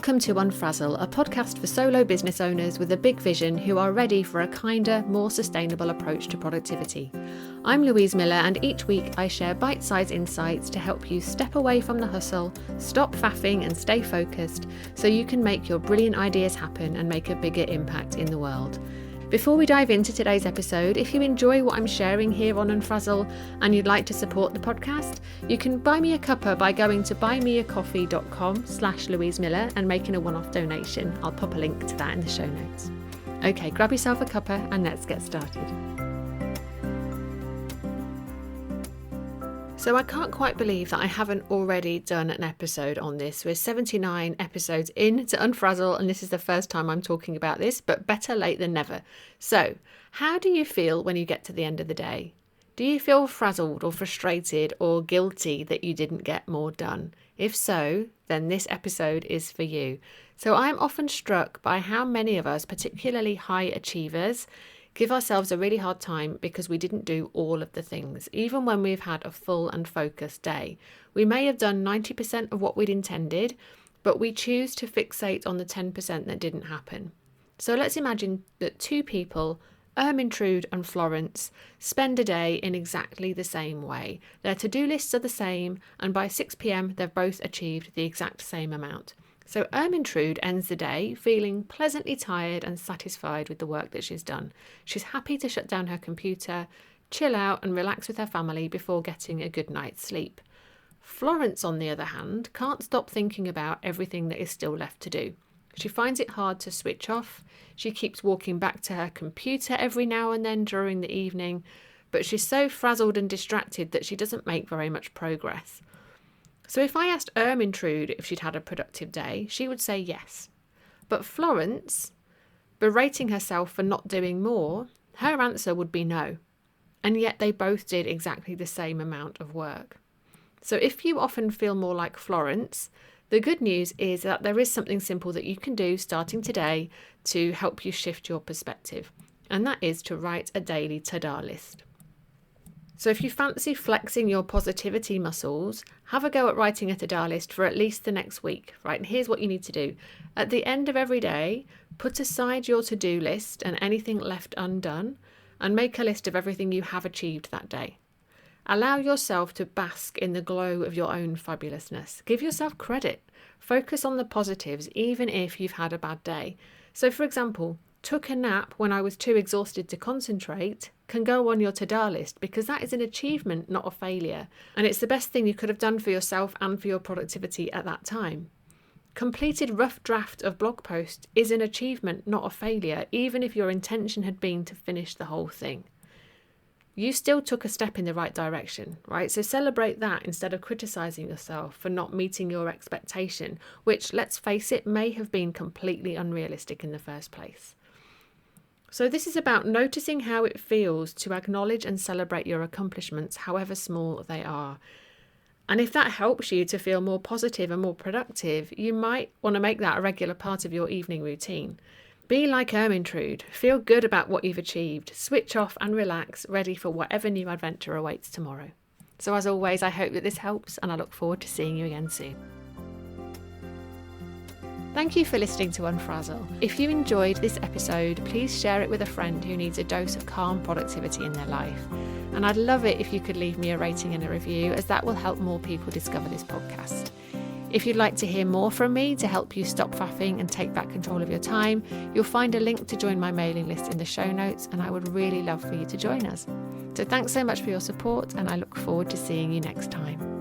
Welcome to Unfrazzle, a podcast for solo business owners with a big vision who are ready for a kinder, more sustainable approach to productivity. I'm Louise Miller, and each week I share bite-sized insights to help you step away from the hustle, stop faffing and stay focused so you can make your brilliant ideas happen and make a bigger impact in the world. Before we dive into today's episode, if you enjoy what I'm sharing here on Unfrazzle and you'd like to support the podcast, you can buy me a cuppa by going to buymeacoffee.com/Louise Miller and making a one-off donation. I'll pop a link to that in the show notes. Okay, grab yourself a cuppa and let's get started. So I can't quite believe that I haven't already done an episode on this. We're 79 episodes in to Unfrazzle, and this is the first time I'm talking about this, but better late than never. So, how do you feel when you get to the end of the day? Do you feel frazzled or frustrated or guilty that you didn't get more done? If so, then this episode is for you. So I'm often struck by how many of us, particularly high achievers, give ourselves a really hard time because we didn't do all of the things, even when we've had a full and focused day. We may have done 90% of what we'd intended, but we choose to fixate on the 10% that didn't happen. So let's imagine that two people, Ermintrude and Florence, spend a day in exactly the same way. Their to-do lists are the same, and by 6 p.m. they've both achieved the exact same amount. So Ermintrude ends the day feeling pleasantly tired and satisfied with the work that she's done. She's happy to shut down her computer, chill out and relax with her family before getting a good night's sleep. Florence, on the other hand, can't stop thinking about everything that is still left to do. She finds it hard to switch off. She keeps walking back to her computer every now and then during the evening, but she's so frazzled and distracted that she doesn't make very much progress. So if I asked Ermintrude if she'd had a productive day, she would say yes. But Florence, berating herself for not doing more, her answer would be no. And yet they both did exactly the same amount of work. So if you often feel more like Florence, the good news is that there is something simple that you can do starting today to help you shift your perspective. And that is to write a daily to-do list. So if you fancy flexing your positivity muscles, have a go at writing a to-do list for at least the next week, right? And here's what you need to do. At the end of every day, put aside your to-do list and anything left undone, and make a list of everything you have achieved that day. Allow yourself to bask in the glow of your own fabulousness. Give yourself credit. Focus on the positives, even if you've had a bad day. So for example, took a nap when I was too exhausted to concentrate can go on your to-do list because that is an achievement, not a failure. And it's the best thing you could have done for yourself and for your productivity at that time. Completed rough draft of blog post is an achievement, not a failure, even if your intention had been to finish the whole thing. You still took a step in the right direction, right? So celebrate that instead of criticizing yourself for not meeting your expectation, which, let's face it, may have been completely unrealistic in the first place. So this is about noticing how it feels to acknowledge and celebrate your accomplishments, however small they are. And if that helps you to feel more positive and more productive, you might want to make that a regular part of your evening routine. Be like Ermintrude. Feel good about what you've achieved. Switch off and relax, ready for whatever new adventure awaits tomorrow. So as always, I hope that this helps, and I look forward to seeing you again soon. Thank you for listening to Unfrazzle. If you enjoyed this episode, please share it with a friend who needs a dose of calm productivity in their life. And I'd love it if you could leave me a rating and a review, as that will help more people discover this podcast. If you'd like to hear more from me to help you stop faffing and take back control of your time, you'll find a link to join my mailing list in the show notes, and I would really love for you to join us. So thanks so much for your support, and I look forward to seeing you next time.